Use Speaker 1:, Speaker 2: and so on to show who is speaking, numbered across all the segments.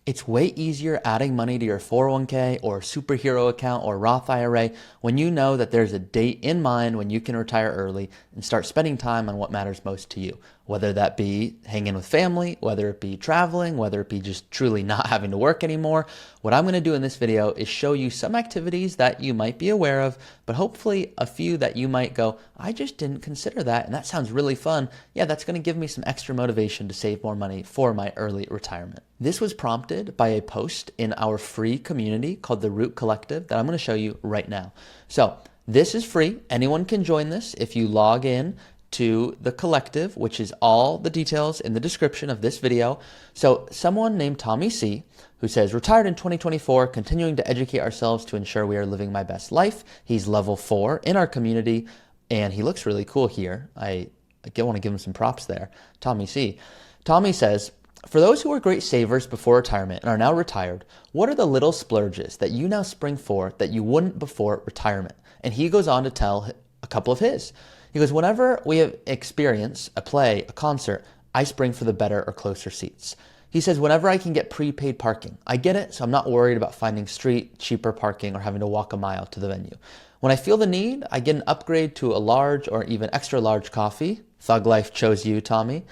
Speaker 1: It's way easier adding money to your 401k or superhero account or Roth IRA when you know that there's a date in mind when you can retire early and start spending time on what matters most to you. Whether that be hanging with family, whether it be traveling, whether it be just truly not having to work anymore. What I'm going to do in this video is show you some activities that you might be aware of, but hopefully a few that you might go, I just didn't consider that, and that sounds really fun. Yeah, that's going to give me some extra motivation to save more money for my early retirement. This was prompted by a post in our free community called the Root Collective that I'm going to show you right now. So this is free. Anyone can join this if you log in to the collective, which is all the details in the description of this video. So someone named Tommy C, who says, retired in 2024, continuing to educate ourselves to ensure we are living my best life. He's level 4 in our community, and he looks really cool here. I want to give him some props there. Tommy C. Tommy says, for those who were great savers before retirement and are now retired, what are the little splurges that you now spring for that you wouldn't before retirement? And he goes on to tell a couple of his. He goes, whenever we have experience, a play, a concert, I spring for the better or closer seats. He says, whenever I can get prepaid parking, I get it, so I'm not worried about finding street, cheaper parking or having to walk a mile to the venue. When I feel the need, I get an upgrade to a large or even extra large coffee. Thug Life chose you, Tommy.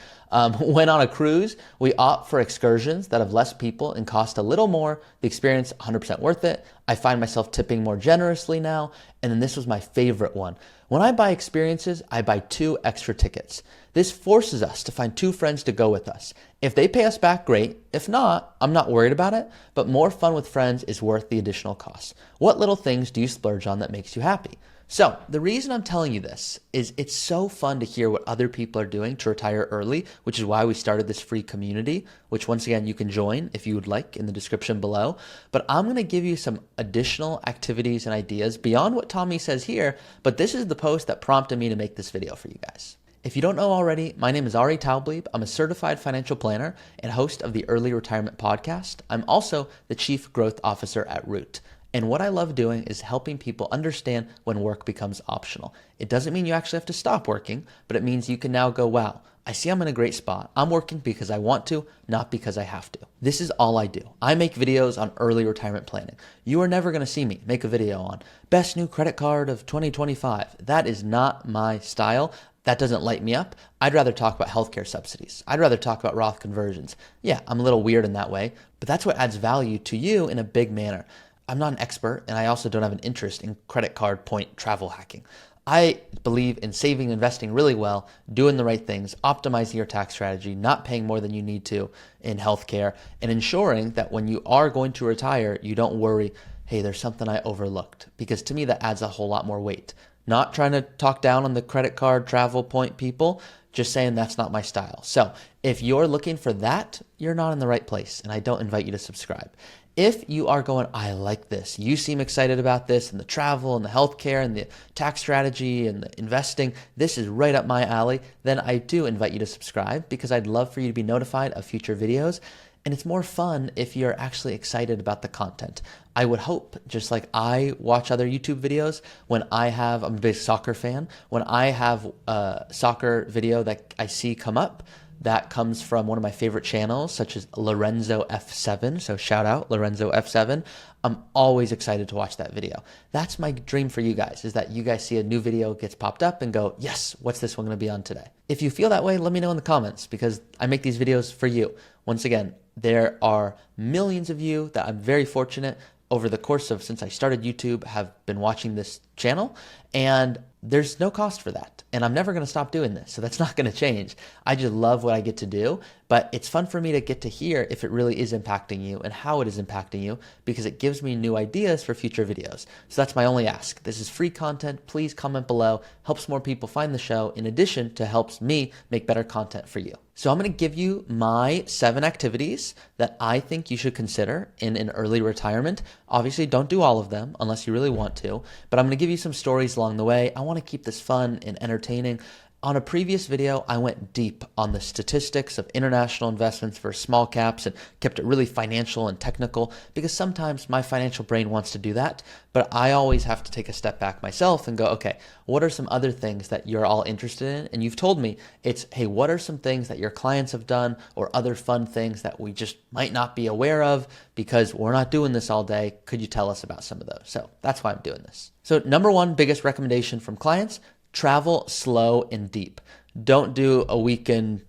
Speaker 1: When on a cruise, we opt for excursions that have less people and cost a little more. The experience, 100% worth it. I find myself tipping more generously now. And then this was my favorite one. When I buy experiences, I buy 2 extra tickets. This forces us to find 2 friends to go with us. If they pay us back, great. If not, I'm not worried about it, but more fun with friends is worth the additional cost. What little things do you splurge on that makes you happy? So the reason I'm telling you this is it's so fun to hear what other people are doing to retire early, which is why we started this free community, which once again, you can join if you would like in the description below. But I'm going to give you some additional activities and ideas beyond what Tommy says here, but this is the post that prompted me to make this video for you guys. If you don't know already, my name is Taublieb. I'm a certified financial planner and host of the Early Retirement Podcast. I'm also the Chief Growth Officer at Root. And what I love doing is helping people understand when work becomes optional. It doesn't mean you actually have to stop working, but it means you can now go, wow, I see I'm in a great spot. I'm working because I want to, not because I have to. This is all I do. I make videos on early retirement planning. You are never going to see me make a video on best new credit card of 2025. That is not my style. That doesn't light me up. I'd rather talk about healthcare subsidies. I'd rather talk about Roth conversions. Yeah, I'm a little weird in that way, but that's what adds value to you in a big manner. I'm not an expert, and I also don't have an interest in credit card point travel hacking. I believe in saving and investing really well, doing the right things, optimizing your tax strategy, not paying more than you need to in healthcare, and ensuring that when you are going to retire, you don't worry, hey, there's something I overlooked. Because to me, that adds a whole lot more weight. Not trying to talk down on the credit card travel point people, just saying that's not my style. So if you're looking for that, you're not in the right place, and I don't invite you to subscribe. If you are going, I like this, you seem excited about this and the travel and the healthcare and the tax strategy and the investing, this is right up my alley, then I do invite you to subscribe because I'd love for you to be notified of future videos. And it's more fun if you're actually excited about the content. I would hope, just like I watch other YouTube videos, I'm a big soccer fan, when I have a soccer video that I see come up, that comes from one of my favorite channels, such as Lorenzo F7. So shout out Lorenzo F7. I'm always excited to watch that video. That's my dream for you guys, is that you guys see a new video gets popped up and go, yes, what's this one going to be on today? If you feel that way, let me know in the comments because I make these videos for you. Once again, there are millions of you that I'm very fortunate over the course of since I started YouTube have been watching this channel, and there's no cost for that. And I'm never going to stop doing this. So that's not going to change. I just love what I get to do, but it's fun for me to get to hear if it really is impacting you and how it is impacting you because it gives me new ideas for future videos. So that's my only ask. This is free content. Please comment below. Helps more people find the show in addition to helps me make better content for you. So I'm going to give you my 7 activities that I think you should consider in an early retirement. Obviously, don't do all of them unless you really want to, but I'm going to give you some stories along the way. I want to keep this fun and entertaining. On a previous video, I went deep on the statistics of international investments for small caps and kept it really financial and technical because sometimes my financial brain wants to do that, but I always have to take a step back myself and go, okay, what are some other things that you're all interested in? And you've told me it's, hey, what are some things that your clients have done or other fun things that we just might not be aware of because we're not doing this all day? Could you tell us about some of those? So that's why I'm doing this. So number one biggest recommendation from clients: travel slow and deep. Don't do a week in,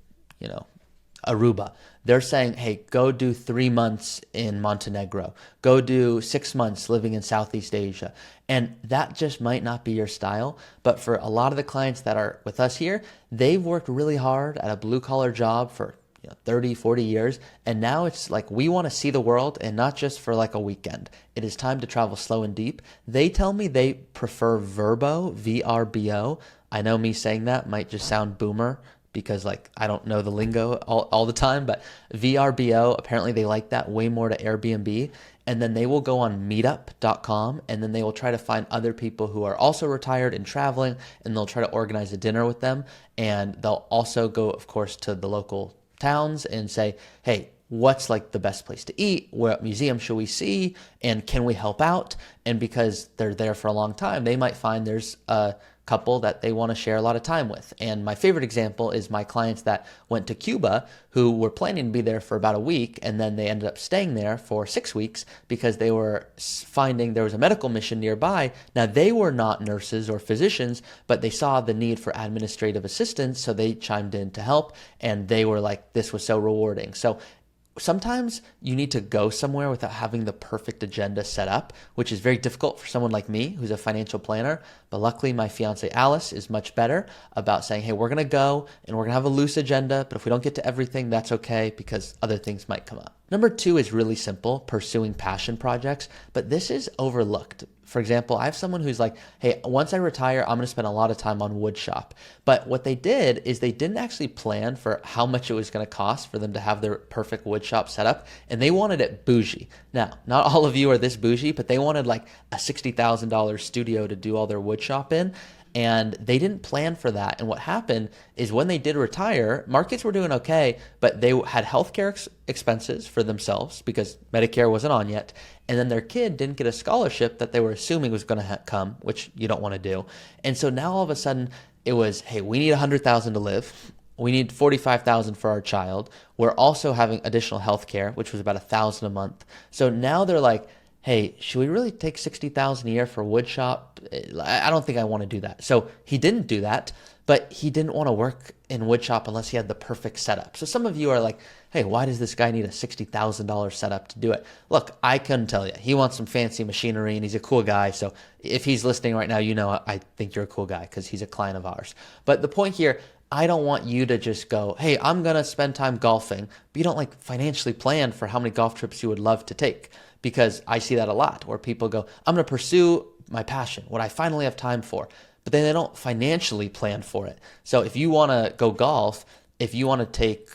Speaker 1: Aruba. They're saying, hey, go do 3 months in Montenegro. Go do 6 months living in Southeast Asia. And that just might not be your style. But for a lot of the clients that are with us here, they've worked really hard at a blue collar job for 30, 40 years. And now it's like, we want to see the world and not just for like a weekend. It is time to travel slow and deep. They tell me they prefer VRBO, VRBO. I know me saying that might just sound boomer because I don't know the lingo all the time, but VRBO, apparently they like that way more to Airbnb. And then they will go on meetup.com and then they will try to find other people who are also retired and traveling, and they'll try to organize a dinner with them. And they'll also go, of course, to the local towns and say, hey, what's the best place to eat? What museum should we see? And can we help out? And because they're there for a long time, they might find there's a couple that they want to share a lot of time with. And my favorite example is my clients that went to Cuba who were planning to be there for about a week, and then they ended up staying there for 6 weeks because they were finding there was a medical mission nearby. Now, they were not nurses or physicians, but they saw the need for administrative assistance, so they chimed in to help, and they were like, this was so rewarding. So sometimes you need to go somewhere without having the perfect agenda set up, which is very difficult for someone like me who's a financial planner. But luckily, my fiance Alice is much better about saying, hey, we're going to go and we're going to have a loose agenda. But if we don't get to everything, that's okay because other things might come up. Number two is really simple: pursuing passion projects. But this is overlooked. For example, I have someone who's like, hey, once I retire, I'm going to spend a lot of time on wood shop. But what they did is they didn't actually plan for how much it was going to cost for them to have their perfect wood shop set up. And they wanted it bougie. Now, not all of you are this bougie, but they wanted a $60,000 studio to do all their wood shop in. And they didn't plan for that. And what happened is when they did retire, markets were doing okay, but they had healthcare expenses for themselves because Medicare wasn't on yet. And then their kid didn't get a scholarship that they were assuming was going to come, which you don't want to do. And so now all of a sudden it was, hey, we need $100,000 to live. We need $45,000 for our child. We're also having additional healthcare, which was about $1,000 a month. So now they're like, hey, should we really take $60,000 a year for wood shop? I don't think I want to do that. So he didn't do that, but he didn't want to work in wood shop unless he had the perfect setup. So some of you are like, hey, why does this guy need a $60,000 setup to do it? Look, I couldn't tell you. He wants some fancy machinery and he's a cool guy. So if he's listening right now, I think you're a cool guy because he's a client of ours. But the point here, I don't want you to just go, hey, I'm going to spend time golfing, but you don't financially plan for how many golf trips you would love to take. Because I see that a lot where people go, I'm going to pursue my passion, what I finally have time for, but then they don't financially plan for it. So if you want to go golf, if you want to take,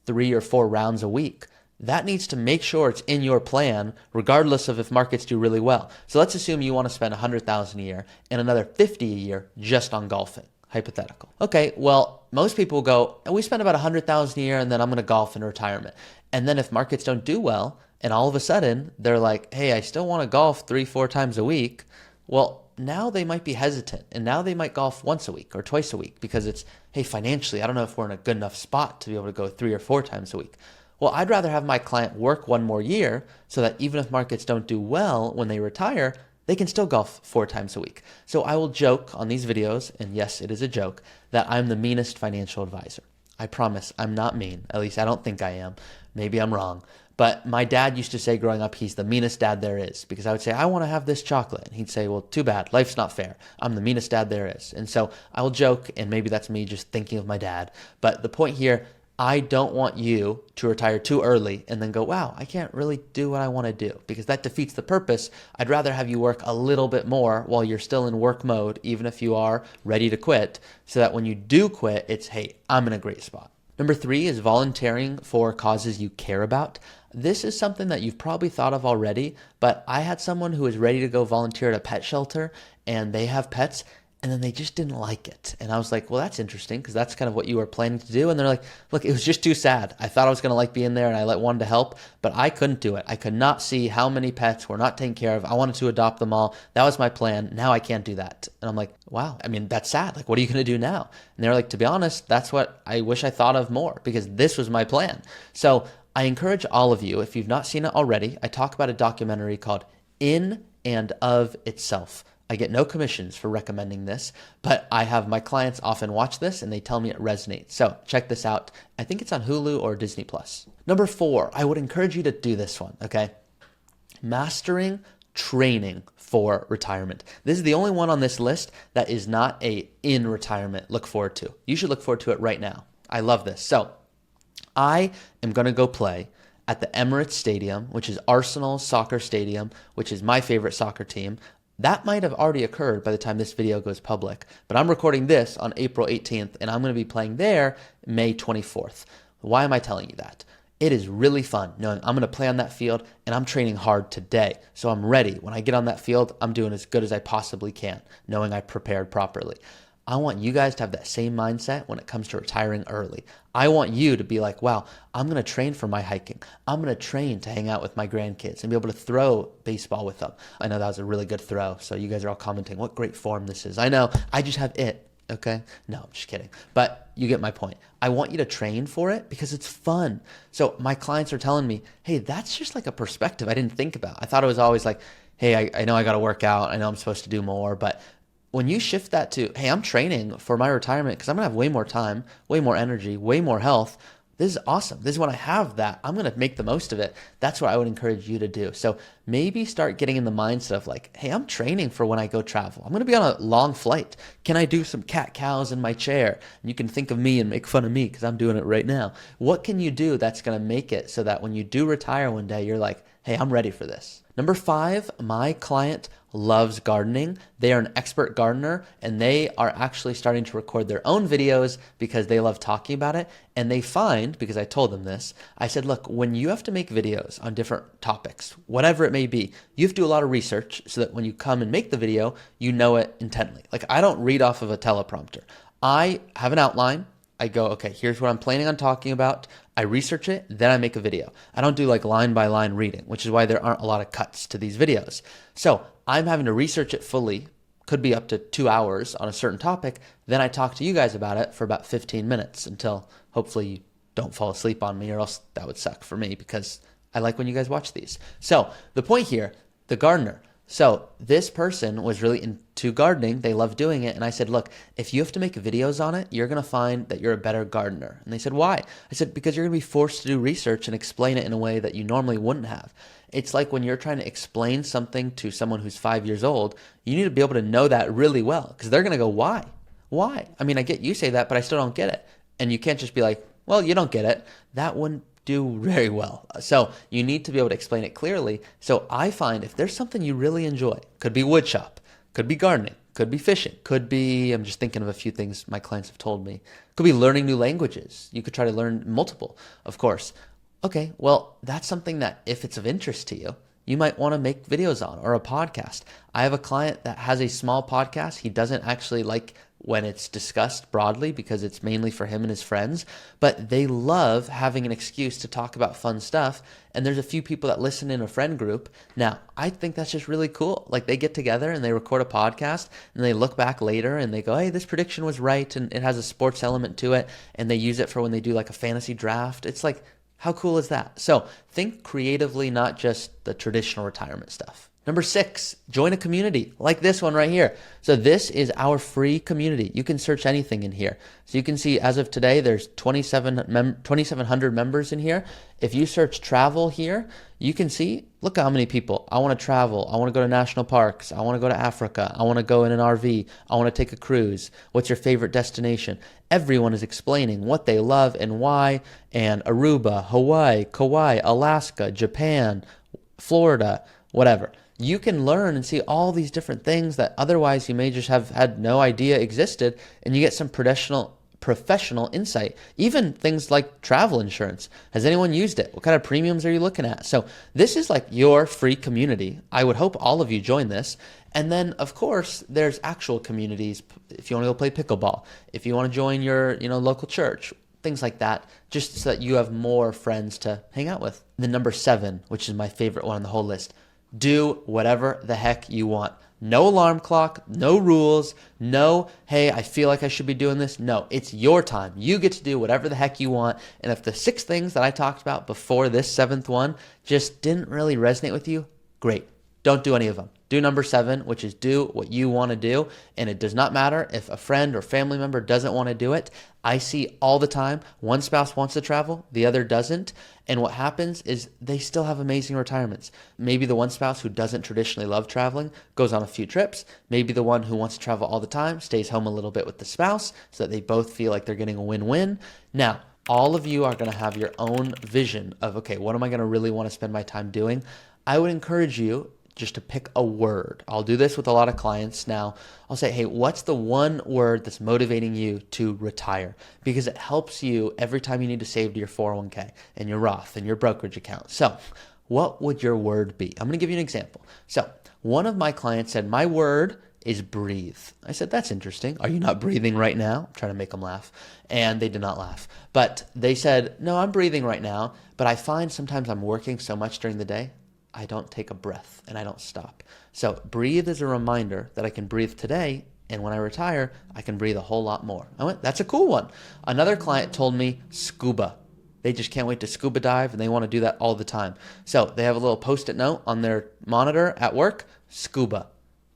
Speaker 1: 3 or 4 rounds a week, that needs to make sure it's in your plan, regardless of if markets do really well. So let's assume you want to spend $100,000 a year and another $50,000 a year just on golfing. Hypothetical. Okay, well, most people go, we spend about $100,000 a year and then I'm going to golf in retirement. And then if markets don't do well, and all of a sudden they're like, hey, I still want to golf 3-4 times a week. Well, now they might be hesitant, and now they might golf once a week or twice a week because it's, hey, financially, I don't know if we're in a good enough spot to be able to go 3 or 4 times a week. Well, I'd rather have my client work one more year so that even if markets don't do well when they retire, they can still golf 4 times a week. So I will joke on these videos, and yes, it is a joke, that I'm the meanest financial advisor. I promise I'm not mean. At least I don't think I am. Maybe I'm wrong. But my dad used to say growing up, he's the meanest dad there is, because I would say, I want to have this chocolate. And he'd say, well, too bad. Life's not fair. I'm the meanest dad there is. And so I will joke, and maybe that's me just thinking of my dad. But the point here, I don't want you to retire too early and then go, wow, I can't really do what I want to do, because that defeats the purpose. I'd rather have you work a little bit more while you're still in work mode, even if you are ready to quit, so that when you do quit, it's, hey, I'm in a great spot. Number 3 is volunteering for causes you care about. This is something that you've probably thought of already, but I had someone who was ready to go volunteer at a pet shelter, and they have pets, and then they just didn't like it. And I was like, well, that's interesting because that's kind of what you were planning to do. And they're like, look, it was just too sad. I thought I was going to like being there and I wanted to help, but I couldn't do it. I could not see how many pets were not taken care of. I wanted to adopt them all. That was my plan. Now I can't do that. And I'm like, wow, I mean, that's sad. Like, what are you going to do now? And they're like, to be honest, that's what I wish I thought of more because this was my plan. So I encourage all of you, if you've not seen it already, I talk about a documentary called In and of Itself. I get no commissions for recommending this, but I have my clients often watch this and they tell me it resonates. So check this out. I think it's on Hulu or Disney Plus. Number 4, I would encourage you to do this one, okay? Mastering training for retirement. This is the only one on this list that is not a in retirement look forward to. You should look forward to it right now. I love this. So I am going to go play at the Emirates Stadium, which is Arsenal's soccer stadium, which is my favorite soccer team. That might have already occurred by the time this video goes public, but I'm recording this on April 18th, and I'm going to be playing there May 24th. Why am I telling you that? It is really fun knowing I'm going to play on that field, and I'm training hard today, so I'm ready. When I get on that field, I'm doing as good as I possibly can, knowing I prepared properly. I want you guys to have that same mindset when it comes to retiring early. I want you to be like, wow, I'm going to train for my hiking. I'm going to train to hang out with my grandkids and be able to throw baseball with them. I know that was a really good throw. So you guys are all commenting, what great form this is. I know, I just have it. Okay. No, I'm just kidding. But you get my point. I want you to train for it because it's fun. So my clients are telling me, hey, that's just like a perspective I didn't think about. I thought it was always like, hey, I know I got to work out. I know I'm supposed to do more, but when you shift that to, hey, I'm training for my retirement because I'm going to have way more time, way more energy, way more health. This is awesome. This is when I have that. I'm going to make the most of it. That's what I would encourage you to do. So maybe start getting in the mindset of like, hey, I'm training for when I go travel. I'm going to be on a long flight. Can I do some cat-cows in my chair? And you can think of me and make fun of me because I'm doing it right now. What can you do that's going to make it so that when you do retire one day, you're like, hey, I'm ready for this. Number 5, my client loves gardening. They are an expert gardener and they are actually starting to record their own videos because they love talking about it. And they find, because I told them this, I said, look, when you have to make videos on different topics, whatever it may be, you have to do a lot of research so that when you come and make the video, you know it intently. Like I don't read off of a teleprompter. I have an outline. I go, okay, here's what I'm planning on talking about. I research it, then I make a video. I don't do like line by line reading, which is why there aren't a lot of cuts to these videos. So I'm having to research it fully, could be up to 2 hours on a certain topic. Then I talk to you guys about it for about 15 minutes until hopefully you don't fall asleep on me, or else that would suck for me because I like when you guys watch these. So the point here, the gardener. So this person was really into gardening. They love doing it. And I said, look, if you have to make videos on it, you're going to find that you're a better gardener. And they said, why? I said, because you're going to be forced to do research and explain it in a way that you normally wouldn't have. It's like when you're trying to explain something to someone who's 5 years old, you need to be able to know that really well because they're going to go, why? Why? I mean, I get you say that, but I still don't get it. And you can't just be like, well, you don't get it. That wouldn't do very well. So you need to be able to explain it clearly. So I find if there's something you really enjoy, could be woodshop, could be gardening, could be fishing, could be, I'm just thinking of a few things my clients have told me, could be learning new languages. You could try to learn multiple, of course. Okay, well, that's something that if it's of interest to you, you might want to make videos on, or a podcast. I have a client that has a small podcast. He doesn't actually like when it's discussed broadly because it's mainly for him and his friends, but they love having an excuse to talk about fun stuff. And there's a few people that listen in a friend group. Now, I think that's just really cool. Like they get together and they record a podcast and they look back later and they go, hey, this prediction was right. And it has a sports element to it. And they use it for when they do like a fantasy draft. It's like, how cool is that? So think creatively, not just the traditional retirement stuff. Number 6, join a community like this one right here. So this is our free community. You can search anything in here. So you can see as of today, there's 2,700 members in here. If you search travel here, you can see, look how many people. I want to travel. I want to go to national parks. I want to go to Africa. I want to go in an RV. I want to take a cruise. What's your favorite destination? Everyone is explaining what they love and why. And Aruba, Hawaii, Kauai, Alaska, Japan, Florida, whatever. You can learn and see all these different things that otherwise you may just have had no idea existed, and you get some professional insight. Even things like travel insurance. Has anyone used it? What kind of premiums are you looking at? So this is like your free community. I would hope all of you join this. And then, of course, there's actual communities. If you want to go play pickleball, if you want to join your, local church, things like that, just so that you have more friends to hang out with. The number 7, which is my favorite one on the whole list, do whatever the heck you want. No alarm clock, no rules, no, hey, I feel like I should be doing this. No, it's your time. You get to do whatever the heck you want. And if the 6 things that I talked about before this 7th one just didn't really resonate with you, great. Don't do any of them. Do number 7, which is do what you want to do. And it does not matter if a friend or family member doesn't want to do it. I see all the time, one spouse wants to travel, the other doesn't. And what happens is they still have amazing retirements. Maybe the one spouse who doesn't traditionally love traveling goes on a few trips. Maybe the one who wants to travel all the time stays home a little bit with the spouse so that they both feel like they're getting a win-win. Now, all of you are going to have your own vision of, okay, what am I going to really want to spend my time doing? I would encourage you just to pick a word. I'll do this with a lot of clients now. I'll say, hey, what's the one word that's motivating you to retire? Because it helps you every time you need to save to your 401k and your Roth and your brokerage account. So what would your word be? I'm going to give you an example. So one of my clients said, my word is breathe. I said, that's interesting. Are you not breathing right now? I'm trying to make them laugh. And they did not laugh. But they said, no, I'm breathing right now. But I find sometimes I'm working so much during the day, I don't take a breath and I don't stop. So breathe is a reminder that I can breathe today, and when I retire, I can breathe a whole lot more. I went, that's a cool one. Another client told me scuba. They just can't wait to scuba dive, and they want to do that all the time. So they have a little post-it note on their monitor at work, scuba.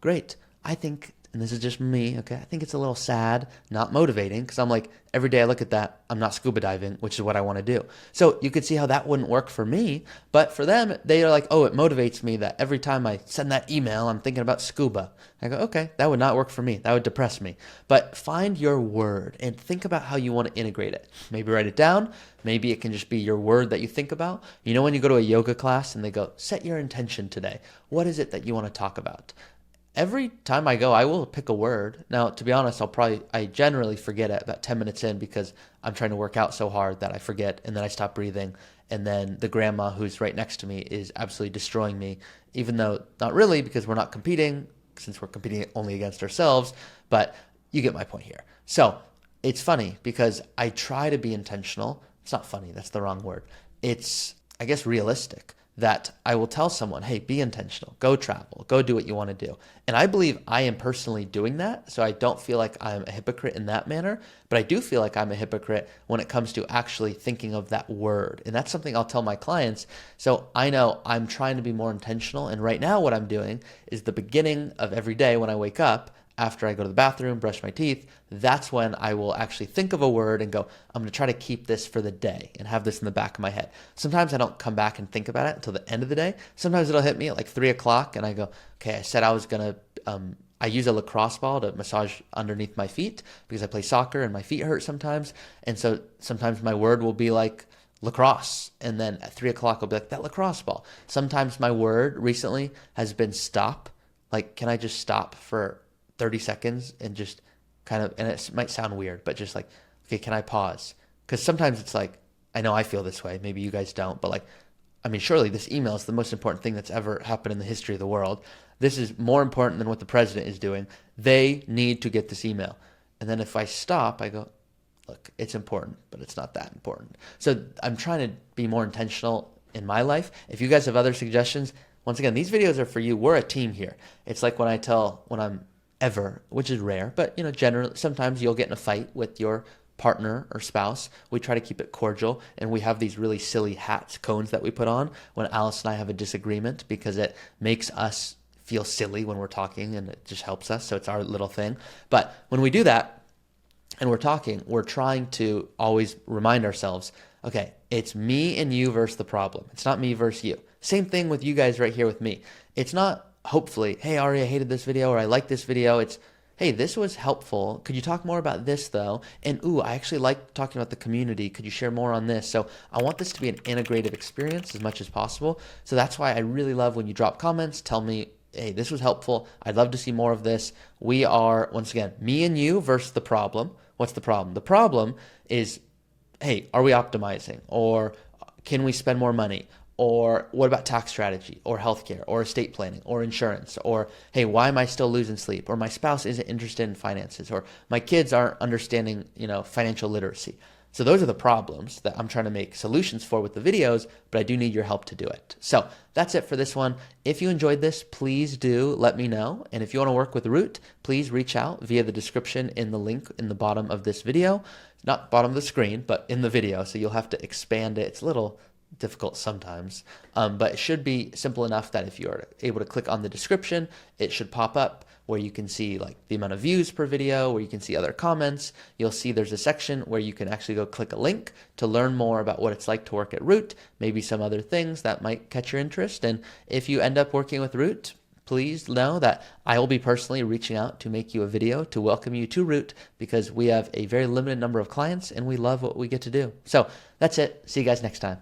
Speaker 1: Great. I think, and this is just me, okay, I think it's a little sad, not motivating, because I'm like, every day I look at that, I'm not scuba diving, which is what I want to do. So you could see how that wouldn't work for me, but for them, they are like, oh, it motivates me that every time I send that email, I'm thinking about scuba. I go, okay, that would not work for me. That would depress me. But find your word and think about how you want to integrate it. Maybe write it down. Maybe it can just be your word that you think about. You know when you go to a yoga class and they go, set your intention today. What is it that you want to talk about? Every time I go, I will pick a word. Now, to be honest, I generally forget it about 10 minutes in because I'm trying to work out so hard that I forget, and then I stop breathing. And then the grandma who's right next to me is absolutely destroying me, even though not really, because we're not competing, since we're competing only against ourselves. But you get my point here. So it's funny because I try to be intentional. It's not funny. That's the wrong word. It's, I guess, realistic. That I will tell someone, hey, be intentional, go travel, go do what you want to do. And I believe I am personally doing that, so I don't feel like I'm a hypocrite in that manner, but I do feel like I'm a hypocrite when it comes to actually thinking of that word. And that's something I'll tell my clients. So I know I'm trying to be more intentional, and right now what I'm doing is the beginning of every day when I wake up, after I go to the bathroom, brush my teeth, that's when I will actually think of a word and go, I'm going to try to keep this for the day and have this in the back of my head. Sometimes I don't come back and think about it until the end of the day. Sometimes it'll hit me at like 3 o'clock and I go, okay, I said I was going to, I use a lacrosse ball to massage underneath my feet because I play soccer and my feet hurt sometimes. And so sometimes my word will be like lacrosse. And then at 3 o'clock, I'll be like, that lacrosse ball. Sometimes my word recently has been stop. Like, can I just stop for 30 seconds and just kind of, and it might sound weird, but just like, okay, can I pause? Because sometimes it's like, I know I feel this way. Maybe you guys don't, but like, I mean, surely this email is the most important thing that's ever happened in the history of the world. This is more important than what the president is doing. They need to get this email. And then if I stop, I go, look, it's important, but it's not that important. So I'm trying to be more intentional in my life. If you guys have other suggestions, once again, these videos are for you. We're a team here. It's like when I'm ever, which is rare, but generally, sometimes you'll get in a fight with your partner or spouse. We try to keep it cordial, and we have these really silly hats, cones that we put on when Alice and I have a disagreement because it makes us feel silly when we're talking, and it just helps us. So it's our little thing. But when we do that and we're talking, we're trying to always remind ourselves, okay, it's me and you versus the problem. It's not me versus you. Same thing with you guys right here with me. It's not hopefully, hey, Ari, I hated this video, or I like this video. It's, hey, this was helpful. Could you talk more about this, though? And, ooh, I actually like talking about the community. Could you share more on this? So I want this to be an integrated experience as much as possible. So that's why I really love when you drop comments, tell me, hey, this was helpful. I'd love to see more of this. We are, once again, me and you versus the problem. What's the problem? The problem is, hey, are we optimizing? Or can we spend more money? Or what about tax strategy or healthcare or estate planning or insurance? Or, hey, why am I still losing sleep? Or my spouse isn't interested in finances, or my kids aren't understanding, financial literacy. So those are the problems that I'm trying to make solutions for with the videos, but I do need your help to do it. So that's it for this one. If you enjoyed this, please do let me know. And if you want to work with Root, please reach out via the description in the link in the bottom of this video. Not bottom of the screen, but in the video. So you'll have to expand it. It's a little difficult sometimes, but it should be simple enough that if you're able to click on the description, it should pop up where you can see like the amount of views per video, where you can see other comments. You'll see there's a section where you can actually go click a link to learn more about what it's like to work at Root, maybe some other things that might catch your interest. And if you end up working with Root, please know that I will be personally reaching out to make you a video to welcome you to Root, because we have a very limited number of clients and we love what we get to do. So that's it. See you guys next time.